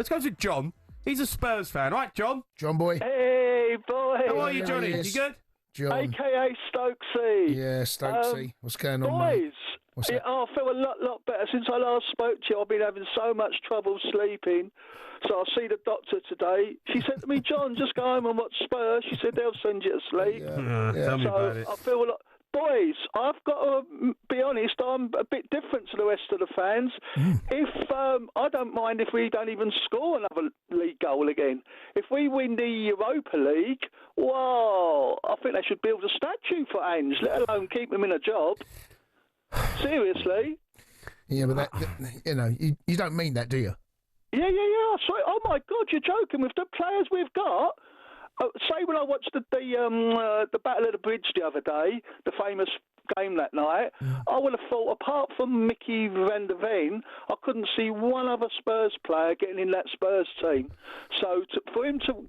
Let's go to John. He's a Spurs fan. Right, John? John boy. Hey, boy. How are you, Johnny? You good? John. AKA Stokesy. Yeah, Stokesy. What's going on, boys, mate? What's that? I feel a lot better since I last spoke to you. I've been having so much trouble sleeping. So I see the doctor today. She said to me, John, just go home and watch Spurs. She said they'll send you to sleep. Tell me about it. I feel a lot. Boys, I've got to be honest, I'm a bit different to the rest of the fans. If I don't mind if we don't even score another league goal again. If we win the Europa League, well, I think they should build a statue for Ange, let alone keep him in a job. Seriously. Yeah, but you don't mean that, do you? Yeah. I swear, oh my God, you're joking with the players we've got. Say when I watched the Battle of the Bridge the other day, the famous game that night, I would have thought, apart from Mickey van der Ven, I couldn't see one other Spurs player getting in that Spurs team. So for him to...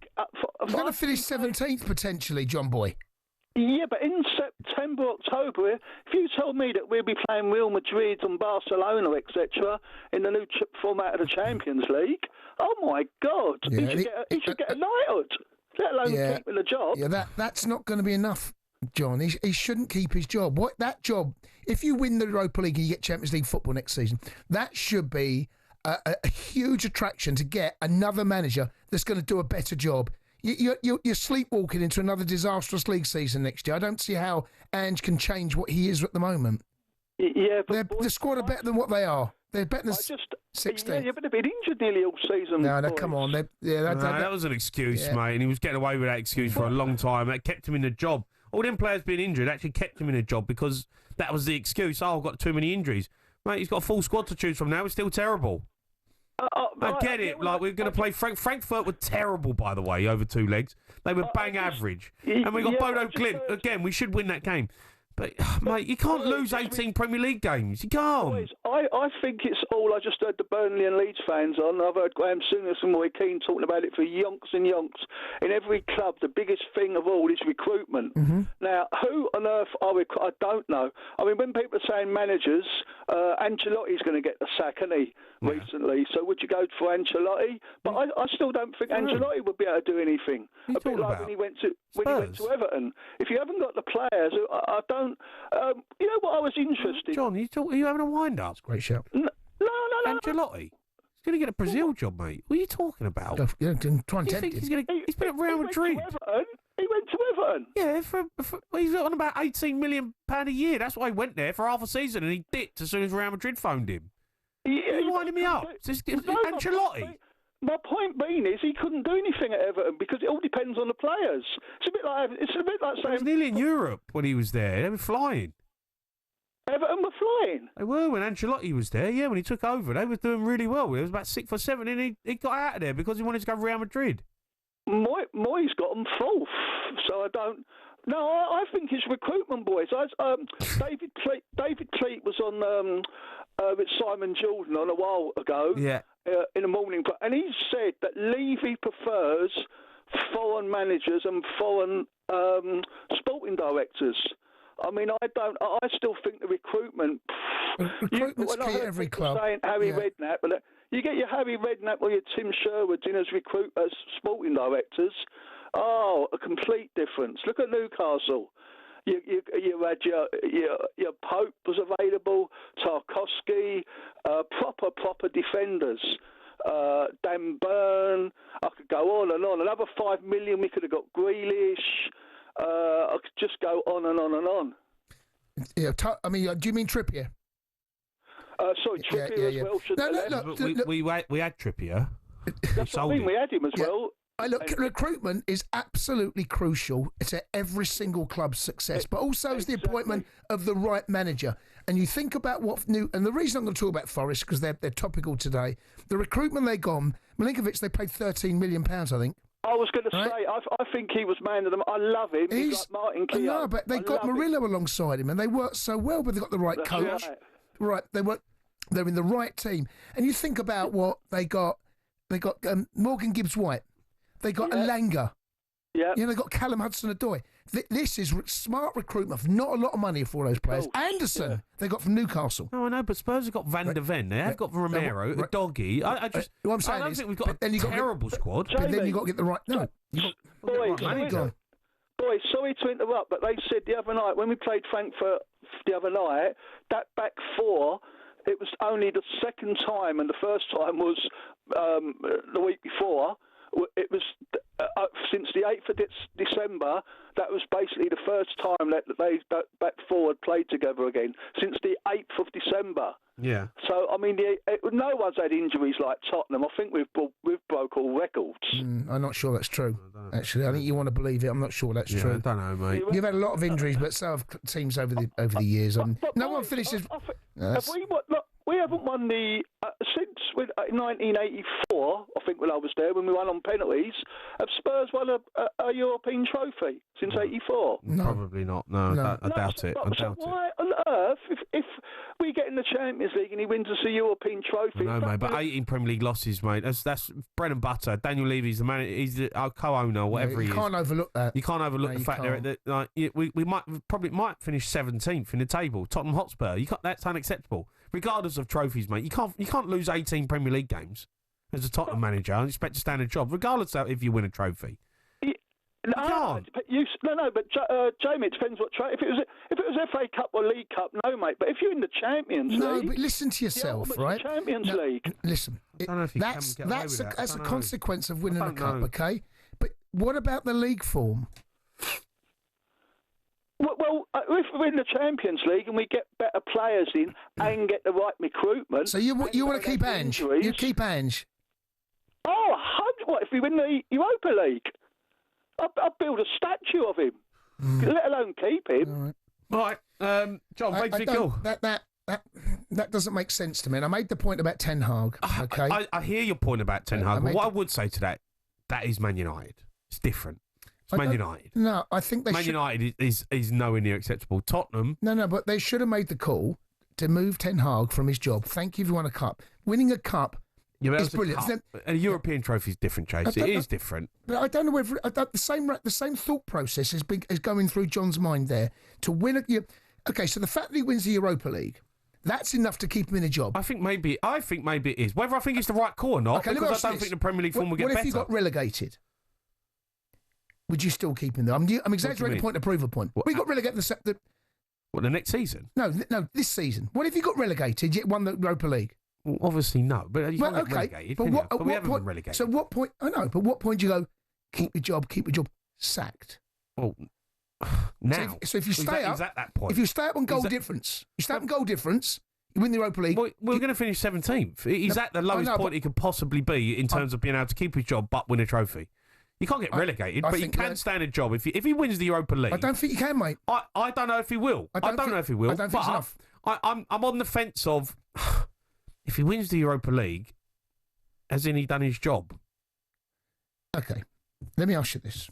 He's going to finish 17th potentially, John boy. Yeah, but in September, October, if you told me that we'd be playing Real Madrid and Barcelona, etc., in the new format of the Champions League, oh my God, he should get a knighthood. Let alone keeping a job. Yeah, that's not going to be enough, John. He shouldn't keep his job. That job, if you win the Europa League and you get Champions League football next season, that should be a huge attraction to get another manager that's going to do a better job. You're sleepwalking into another disastrous league season next year. I don't see how Ange can change what he is at the moment. Yeah, but the squad are better than what they are. They're better than 16. Yeah, but they've been injured nearly all season. No, come on. That was an excuse, mate, and he was getting away with that excuse for a long time. That kept him in the job. All them players being injured actually kept him in a job because that was the excuse. Oh, I've got too many injuries. Mate, he's got a full squad to choose from now. It's still terrible. I get it. Like, we're going to play Frankfurt were terrible, by the way, over two legs. They were bang average. And we got Bodo Glimt. Again, we should win that game. But, mate, you can't lose 18 Premier League games. You can't. Boys, I think it's all... I just heard the Burnley and Leeds fans on. I've heard Graham Souness and Roy Keane talking about it for yonks and yonks. In every club, the biggest thing of all is recruitment. Now, who on earth are we... I don't know. I mean, when people are saying managers, Ancelotti's going to get the sack, isn't he, recently? So would you go for Ancelotti? But I still don't think Ancelotti would be able to do anything. A bit like when he went to Everton. If you haven't got the players, I don't... you know what I was interested... John, are you having a wind-up? Great shout. No. Ancelotti? He's going to get a Brazil job, mate. What are you talking about? Try and tempt him. He's been at Real Madrid. He went to Everton. Yeah, he's on about £18 million a year. That's why he went there for half a season, and he dipped as soon as Real Madrid phoned him. You're winding me up. Ancelotti. My point being is he couldn't do anything at Everton because it all depends on the players. It's a bit like saying... He was nearly in Europe when he was there. They were flying. Everton were flying? They were when Ancelotti was there, when he took over. They were doing really well. It was about 6th or 7th, and he got out of there because he wanted to go to Real Madrid. Moyes got them fourth, so I don't... No, I think it's recruitment, boys. David Pleat was on with Simon Jordan a while ago in the morning, and he said that Levy prefers foreign managers and foreign sporting directors. I mean, I still think the recruitment... Recruitment's key at every club. Saying Harry Redknapp, but you get your Harry Redknapp or your Tim Sherwood in as sporting directors. Oh, a complete difference. Look at Newcastle. You had your Pope was available, Tarkowski, proper defenders. Dan Burn. I could go on and on. Another 5 million. We could have got Grealish. I could just go on and on and on. Yeah, do you mean Trippier? Sorry, Trippier as well. No. We had Trippier. That's what I mean. We had him as well. Look, recruitment is absolutely crucial to every single club's success, but also is the appointment of the right manager. And you think about and the reason I'm going to talk about Forest, because they're topical today, the recruitment they got, Milinkovic, they paid £13 million, I think. I was going to say, I think he was man of them. I love him. He's like Martin Keown. No, but they got Murillo alongside him, and they worked so well, but they got the right coach. Right, they're in the right team. And you think about what they got. They got Morgan Gibbs-White. They got Elanga. Yeah. They got Callum Hudson-Odoi. This is smart recruitment. Not a lot of money for those players. Anderson, they got from Newcastle. No, I know, but Spurs have got Van der Ven. They have got Romero, Doggy. I don't think we've got a terrible squad. But then you got to get the right. No, Boys, sorry to interrupt, but they said the other night when we played Frankfurt the other night, that back four, it was only the second time, and the first time was the week before. It was since the 8th of December. That was basically the first time that they back forward played together again since the 8th of December. Yeah. So I mean, no one's had injuries like Tottenham. I think we've broke all records. I'm not sure that's true. Actually, I think you want to believe it. I'm not sure that's true. I don't know, mate. You've had a lot of injuries, but so have teams over the years. No one finishes. We haven't won since 1984. I think when I was there, when we won on penalties, have Spurs won a European trophy since '84? No. Probably not. No. I doubt it. Why on earth, if we get in the Champions League and he wins us a European trophy? No, mate. But 18 Premier League losses, mate. That's bread and butter. Daniel Levy's the man. He's the co-owner, whatever he is. You can't overlook that. You can't overlook the fact that we might finish 17th in the table. Tottenham Hotspur. That's unacceptable. Regardless of trophies, mate, you can't lose 18 Premier League games as a Tottenham manager and expect to stand a job, regardless of if you win a trophy. But Jamie, it depends what trophy. If it was FA Cup or League Cup, no, mate. But if you're in the Champions League, no. But listen to yourself, right? Champions League. Listen, I don't know if that's a consequence of winning a cup, okay? But what about the league form? Well, if we're in the Champions League and we get better players in and get the right recruitment... So you want to keep Ange? You keep Ange? Oh, what, if we win the Europa League? I'll build a statue of him, let alone keep him. All right. John, makes it cool. That doesn't make sense to me. And I made the point about Ten Hag, okay? I hear your point about Ten Hag, but what I would say to that is Man United. It's different. Man United. No, I think they Man United is nowhere near acceptable. Tottenham. No, but they should have made the call to move Ten Hag from his job. Thank you if you won a cup. Winning a cup is brilliant. A European trophy is different, Chase. It is different. But I don't know whether the same thought process is going through John's mind there to win a. Okay, so the fact that he wins the Europa League, that's enough to keep him in a job. I think maybe it is. Whether I think it's the right call or not, because I don't think the Premier League form will get better. What if he got relegated? Would you still keep him there? I'm exaggerating the point to prove a point. We got relegated the next season? No, this season. What if you got relegated yet won the Europa League? Well, obviously no, but you can't get relegated. We haven't been relegated. So what point? I know, but what point do you go? Keep your job, sacked. Well, now. So if you stay up, at that point. If you stay up on goal difference, you win the Europa League. Well, we're going to finish 17th. He's at the lowest point he could possibly be in terms of being able to keep his job but win a trophy. You can't get relegated, but you can stand a job if he wins the Europa League. I don't think you can, mate. I don't know if he will. I don't know if he will. I don't think it's enough. I'm on the fence of if he wins the Europa League, has he done his job? Okay, let me ask you this.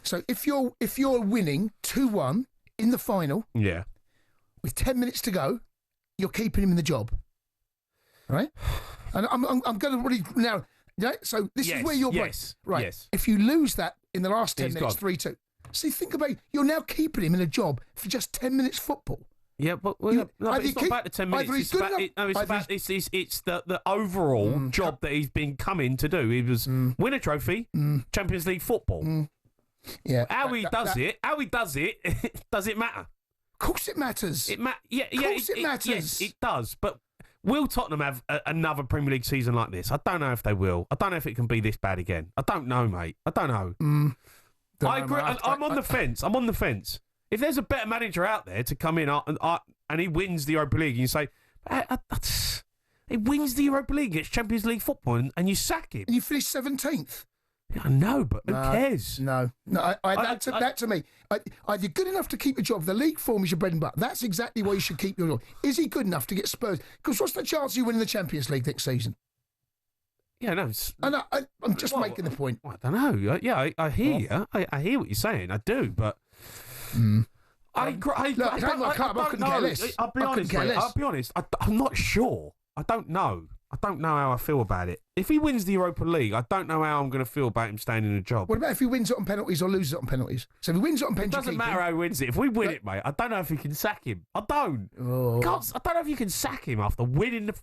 So if you're winning 2-1 in the final, with 10 minutes to go, you're keeping him in the job, right? And I'm going to really now. Yeah, so this is where you're right. Yes. If you lose that in the last 10 minutes, 3-2. See, think about it. You're now keeping him in a job for just 10 minutes football. Yeah, but it's not about the 10 minutes. It's the overall job that he's been coming to do. He was win a trophy, Champions League football. Yeah. How he does it, does it matter? Of course it matters. Of course it matters. Yes, it does. But will Tottenham have another Premier League season like this? I don't know if they will. I don't know if it can be this bad again. I don't know, mate. I don't know. I agree. I'm on the fence. I'm on the fence. If there's a better manager out there to come in and he wins the Europa League, and you say, he wins the Europa League, it's Champions League football, and you sack him. And you finish 17th. Yeah, I know, but who cares? No. That to me, you're good enough to keep your job. The league form is your bread and butter. That's exactly why you should keep your job. Is he good enough to get Spurs? Because what's the chance of you winning the Champions League next season? Yeah, no. I'm just making the point. I don't know. Yeah, I hear you. I hear what you're saying. I do, but I couldn't care less. I'll be honest. I'm not sure. I don't know how I feel about it. If he wins the Europa League, I don't know how I'm going to feel about him staying in a job. What about if he wins it on penalties or loses it on penalties? So if he wins it on penalties, it doesn't matter how he wins it. If we win it, mate, I don't know if you can sack him. I don't. Oh. I don't know if you can sack him after winning the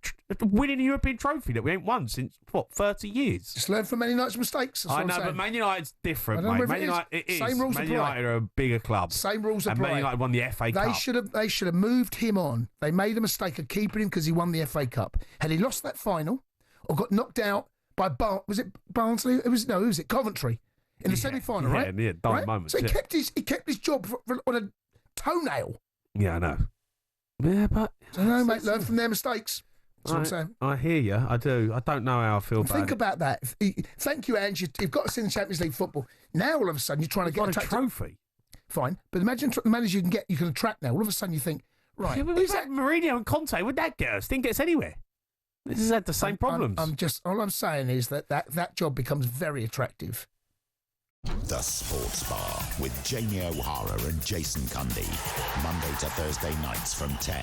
European trophy that we ain't won since 30 years. Just learn from Man United's mistakes. I know, but Man United's different, mate. Man United, it is. Same rules Man apply. United are a bigger club. Same rules and apply. Man United won the FA Cup. They should have moved him on. They made a mistake of keeping him because he won the FA Cup. Had he lost that final or got knocked out by Barnsley? Who was it? Coventry in the semi-final, right? Yeah, dark moments. So he kept his job on a toenail. Yeah, I know. Yeah, but I know, mate. Learn from their mistakes. That's what I'm saying. I hear you. I do. I don't know how I feel about it. Think about that. Thank you, Ange. You've got us in the Champions League football. Now all of a sudden you're trying to get a trophy. Fine, but imagine the managers you can attract now. All of a sudden you think, right? Yeah, but who's that Mourinho and Conte? Would that get us? Didn't get us anywhere. This has had the same problems. All I'm saying is that job becomes very attractive. The Sports Bar with Jamie O'Hara and Jason Cundy. Monday to Thursday nights from 10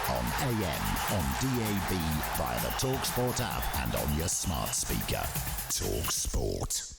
on AM, on DAB, via the talkSPORT app and on your smart speaker. talkSPORT.